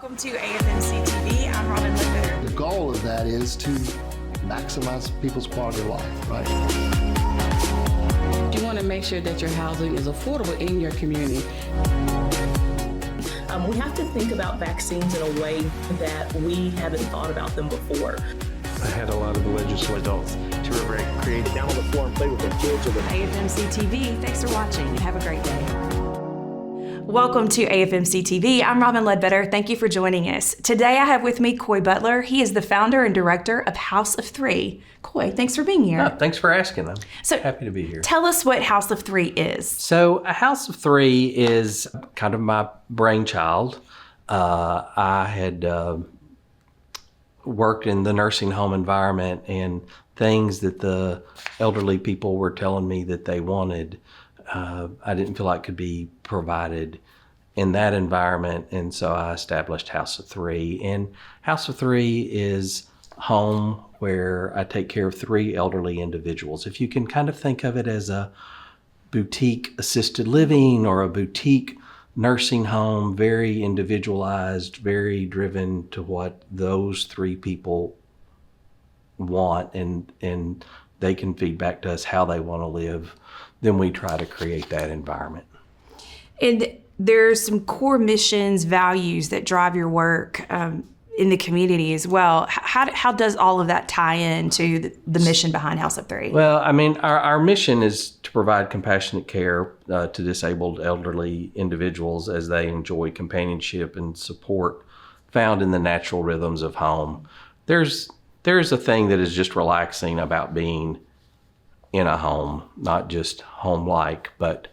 Welcome to AFMC TV. I'm Robin Ledbetter. The goal of that is to maximize people's quality of life, right? You want to make sure that your housing is affordable in your community. We have to think about vaccines in a way that we haven't thought about them before. I had a lot of the legislative adults to were very creative. Down on the floor and play with their kids. AFMC TV, thanks for watching and have a great day. Welcome to AFMC TV. I'm Robin Ledbetter. Thank you for joining us. Today I have with me Koy Butler. He is the founder and director of House of Three. Koy, thanks for being here. Thanks for asking. I'm happy to be here. Tell us what House of Three is. So a House of Three is kind of my brainchild. I had worked in the nursing home environment, and things that the elderly people were telling me that they wanted, I didn't feel like could be provided in that environment, and so I established House of Three. And House of Three is home where I take care of three elderly individuals. If you can kind of think of it as a boutique assisted living or a boutique nursing home, very individualized, very driven to what those three people want, and they can feed back to us how they want to live, then we try to create that environment. And there's some core missions, values that drive your work in the community as well. How does all of that tie into the mission behind House of Three? Well, I mean, our mission is to provide compassionate care to disabled elderly individuals as they enjoy companionship and support found in the natural rhythms of home. There's a thing that is just relaxing about being in a home, not just home-like, but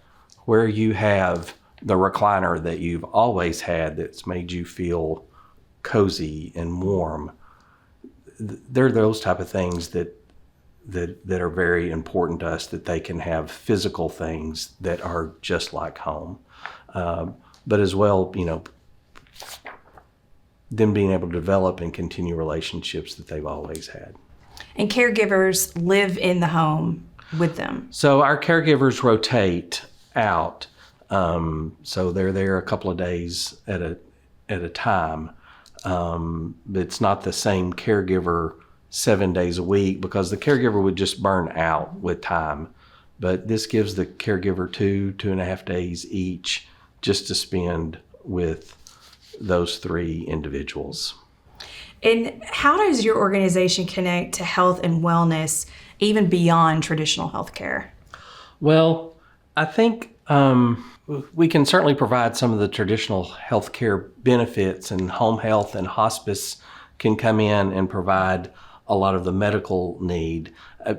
where you have the recliner that you've always had that's made you feel cozy and warm. They're those type of things that are very important to us, that they can have physical things that are just like home. But as well, them being able to develop and continue relationships that they've always had. And caregivers live in the home with them. So our caregivers rotate out. So they're there a couple of days at a time. It's not the same caregiver 7 days a week, because the caregiver would just burn out with time. But this gives the caregiver 2.5 days each just to spend with those three individuals. And how does your organization connect to health and wellness, even beyond traditional healthcare? Well, I think we can certainly provide some of the traditional healthcare benefits, and home health and hospice can come in and provide a lot of the medical need.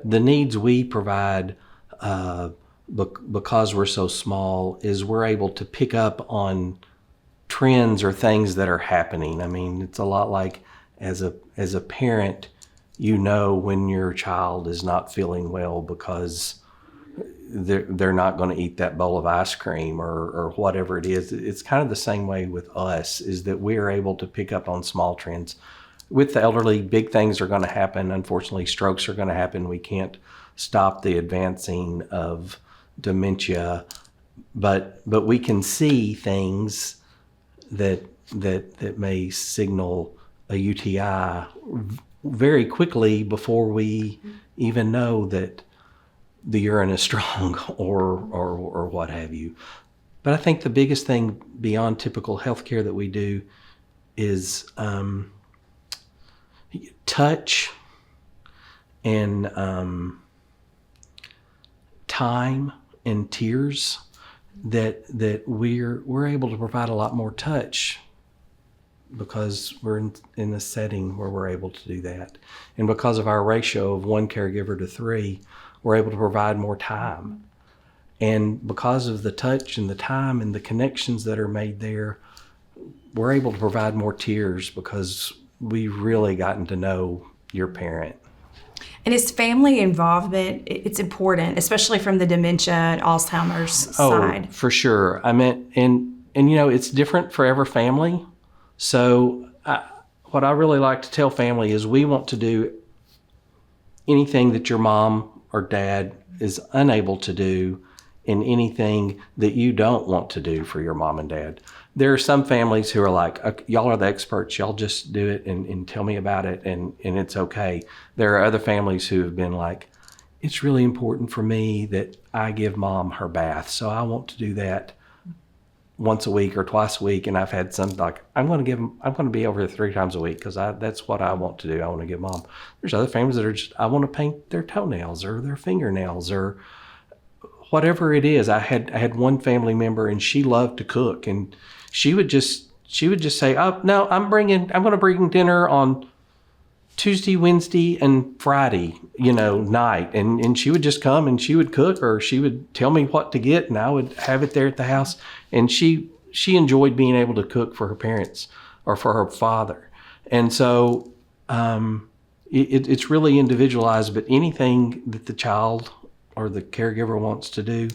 The needs we provide, because we're so small, is we're able to pick up on trends or things that are happening. I mean, it's a lot like as a parent, when your child is not feeling well because they're not going to eat that bowl of ice cream or whatever it is. It's kind of the same way with us, is that we are able to pick up on small trends. With the elderly, big things are going to happen. Unfortunately, strokes are going to happen. We can't stop the advancing of dementia, but we can see things that may signal a UTI very quickly before we even know that the urine is strong or what have you. But I think the biggest thing beyond typical healthcare that we do is touch and time and tears, that we're able to provide a lot more touch because we're in a setting where we're able to do that. And because of our ratio of one caregiver to three, we're able to provide more time. And because of the touch and the time and the connections that are made there, we're able to provide more tears because we've really gotten to know your parent. And is family involvement, it's important, especially from the dementia and Alzheimer's side? Oh, for sure. I mean, and it's different for every family. So what I really like to tell family is we want to do anything that your mom or dad is unable to do, and anything that you don't want to do for your mom and dad. there are some families who are like, y'all are the experts, y'all just do it and tell me about it, and it's okay. There are other families who have been like, it's really important for me that I give mom her bath, so I want to do that once a week or twice a week. And I've had some like, I'm going to be over here 3 times a week because that's what I want to do. I want to give mom. There's other families that are just, I want to paint their toenails or their fingernails or whatever it is. I had one family member, and she loved to cook, and she would just say, oh no, I'm going to bring dinner on Tuesday, Wednesday, and Friday, night. And she would just come and she would cook, or she would tell me what to get, and I would have it there at the house. And she enjoyed being able to cook for her parents or for her father. And so it's really individualized, but anything that the child or the caregiver wants to do,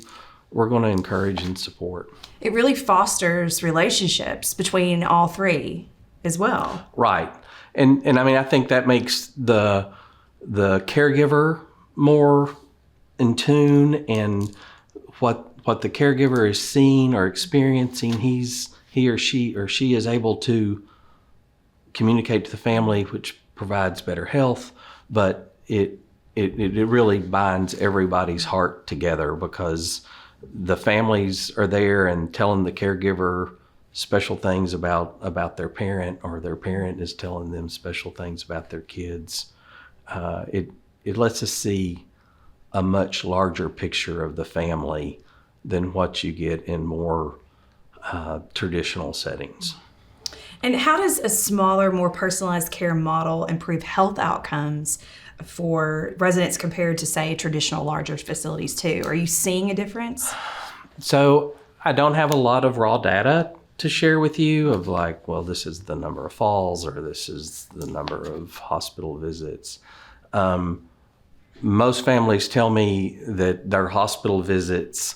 we're going to encourage and support. It really fosters relationships between all three as well. Right. And I mean, I think that makes the caregiver more in tune, and what the caregiver is seeing or experiencing, he or she is able to communicate to the family, which provides better health. But it really binds everybody's heart together, because the families are there and telling the caregiver special things about their parent, or their parent is telling them special things about their kids. It lets us see a much larger picture of the family than what you get in more traditional settings. And how does a smaller, more personalized care model improve health outcomes for residents compared to, say, traditional larger facilities too? Are you seeing a difference? So I don't have a lot of raw data to share with you of like, well, this is the number of falls, or this is the number of hospital visits. Most families tell me that their hospital visits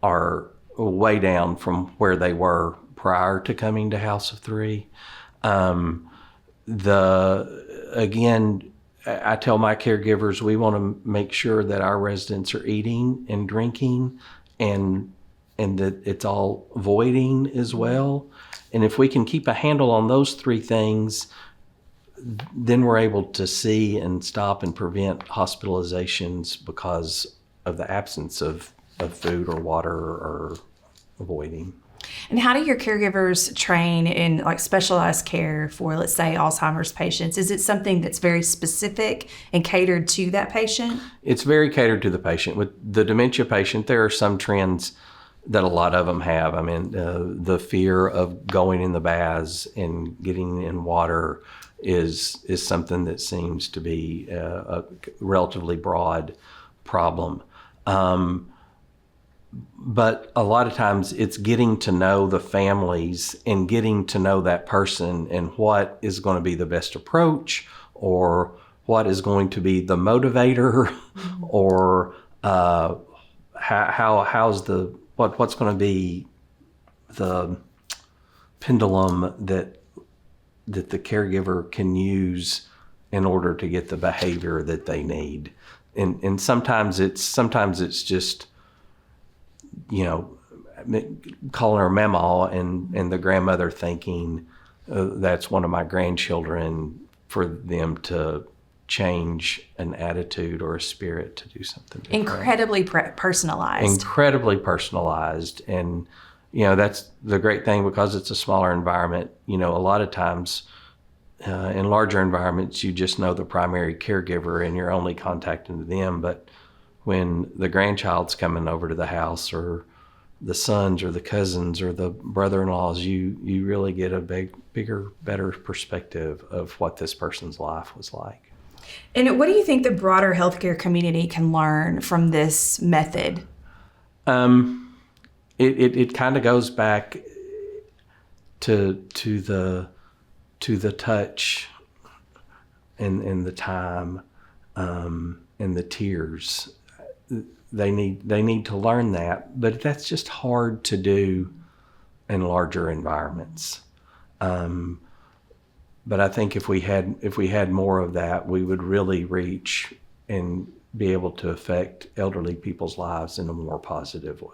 are way down from where they were prior to coming to House of Three. Again, I tell my caregivers, we want to make sure that our residents are eating and drinking, and that it's all voiding as well. And if we can keep a handle on those 3 things, then we're able to see and stop and prevent hospitalizations because of the absence of food or water or voiding. And how do your caregivers train in like specialized care for, let's say, Alzheimer's patients? Is it something that's very specific and catered to that patient? It's very catered to the patient. With the dementia patient, there are some trends that a lot of them have. I mean, the fear of going in the baths and getting in water is something that seems to be a relatively broad problem. But a lot of times it's getting to know the families and getting to know that person and what is going to be the best approach, or what is going to be the motivator, or what's going to be the pendulum that the caregiver can use in order to get the behavior that they need. And sometimes it's just, calling her mama and the grandmother thinking that's one of my grandchildren, for them to change an attitude or a spirit to do something different. Incredibly personalized. Incredibly personalized. And, that's the great thing, because it's a smaller environment. A lot of times in larger environments, you just know the primary caregiver and you're only contacting them. But when the grandchild's coming over to the house, or the sons or the cousins or the brother-in-laws, you really get a bigger, better perspective of what this person's life was like. And what do you think the broader healthcare community can learn from this method? It kind of goes back to the touch and the time and the tears. They need to learn that, but that's just hard to do in larger environments. But I think if we had more of that, we would really reach and be able to affect elderly people's lives in a more positive way.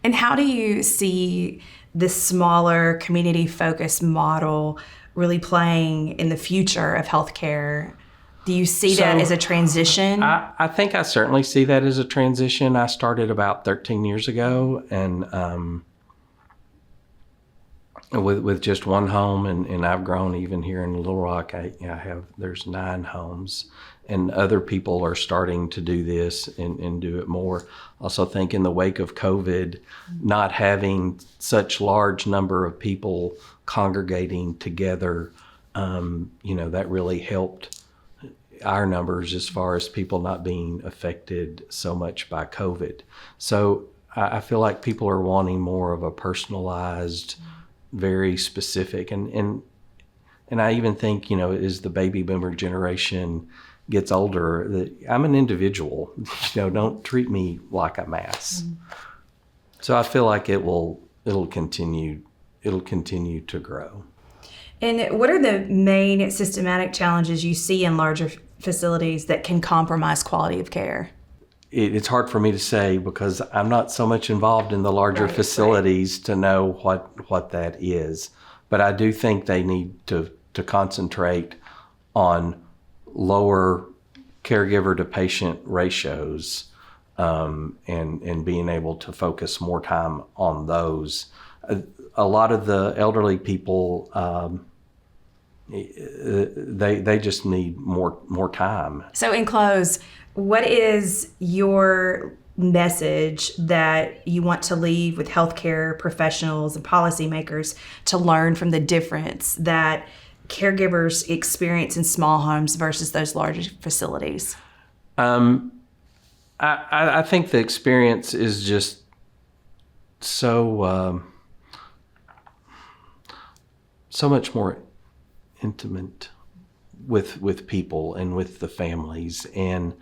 And how do you see this smaller community-focused model really playing in the future of healthcare? Do you see that as a transition? I think I certainly see that as a transition. I started about 13 years ago, and with just one home, and I've grown even here in Little Rock. There's 9 homes, and other people are starting to do this and do it more. Also think in the wake of COVID, not having such large number of people congregating together, that really helped our numbers as far as people not being affected so much by COVID. So I feel like people are wanting more of a personalized, very specific, and I even think, as the baby boomer generation gets older, that I'm an individual. Don't treat me like a mass. So I feel like it'll continue to grow. And what are the main systematic challenges you see in larger facilities that can compromise quality of care? It's hard for me to say because I'm not so much involved in the larger facilities to know what that is. But I do think they need to concentrate on lower caregiver to patient ratios, and being able to focus more time on those. A lot of the elderly people, they just need more time. So in close, what is your message that you want to leave with healthcare professionals and policymakers to learn from the difference that caregivers experience in small homes versus those larger facilities? I think the experience is just so much more intimate with people and with the families, and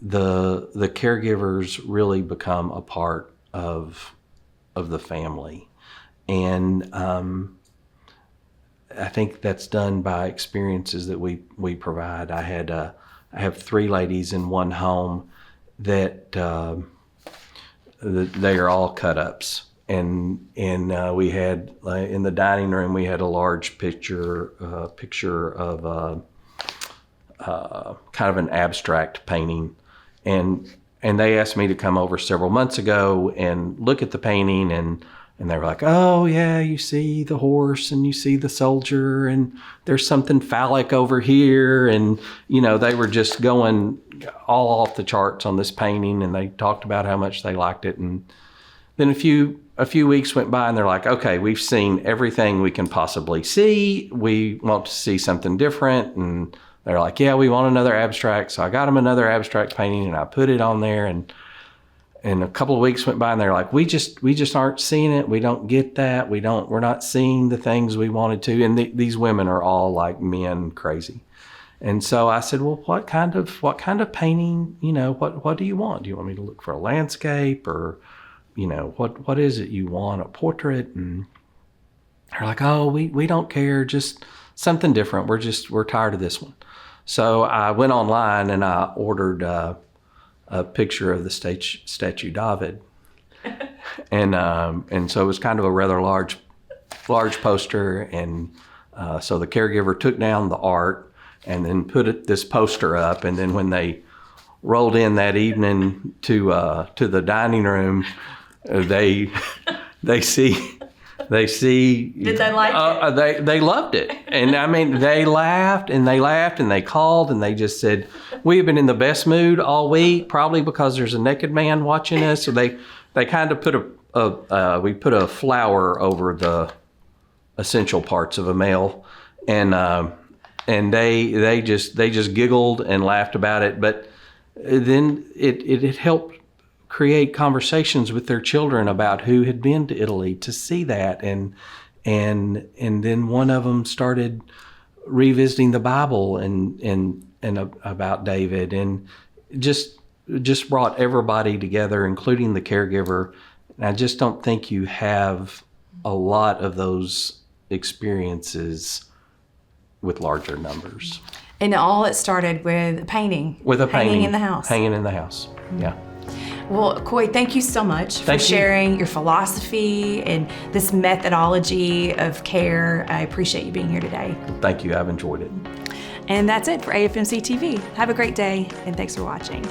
the caregivers really become a part of the family, and I think that's done by experiences that we provide. I have 3 ladies in one home that they are all cut ups, and we had in the dining room we had a large picture of kind of an abstract painting, and they asked me to come over several months ago and look at the painting, and they were like, oh yeah, you see the horse and you see the soldier and there's something phallic over here, and they were just going all off the charts on this painting, and they talked about how much they liked it. And then a few weeks went by and they're like, okay, we've seen everything we can possibly see, we want to see something different. And they're like, yeah, we want another abstract. So I got them another abstract painting and I put it on there, and a couple of weeks went by and they're like, we just aren't seeing it. We don't get that. We're not seeing the things we wanted to. And these women are all like men crazy. And so I said, well, what kind of painting, what do you want? Do you want me to look for a landscape, or, what is it you want, a portrait? And they're like, oh, we don't care, just something different. We're tired of this one. So I went online and I ordered a picture of the statue David, and so it was kind of a rather large poster, and so the caregiver took down the art and then put this poster up, and then when they rolled in that evening to the dining room, they see. Did they like it? They loved it. And I mean, they laughed and they called and they just said, we have been in the best mood all week, probably because there's a naked man watching us. So they kind of put we put a flower over the essential parts of a male, and they just giggled and laughed about it. But then it helped create conversations with their children about who had been to Italy to see that, and then one of them started revisiting the Bible and about David, and just brought everybody together, including the caregiver. And I just don't think you have a lot of those experiences with larger numbers. And it started with painting. With a painting in the house. Hanging in the house, yeah. Well, Koy, thank you so much for Thank you. sharing your philosophy and this methodology of care. I appreciate you being here today. Thank you. I've enjoyed it. And that's it for AFMC TV. Have a great day, and thanks for watching.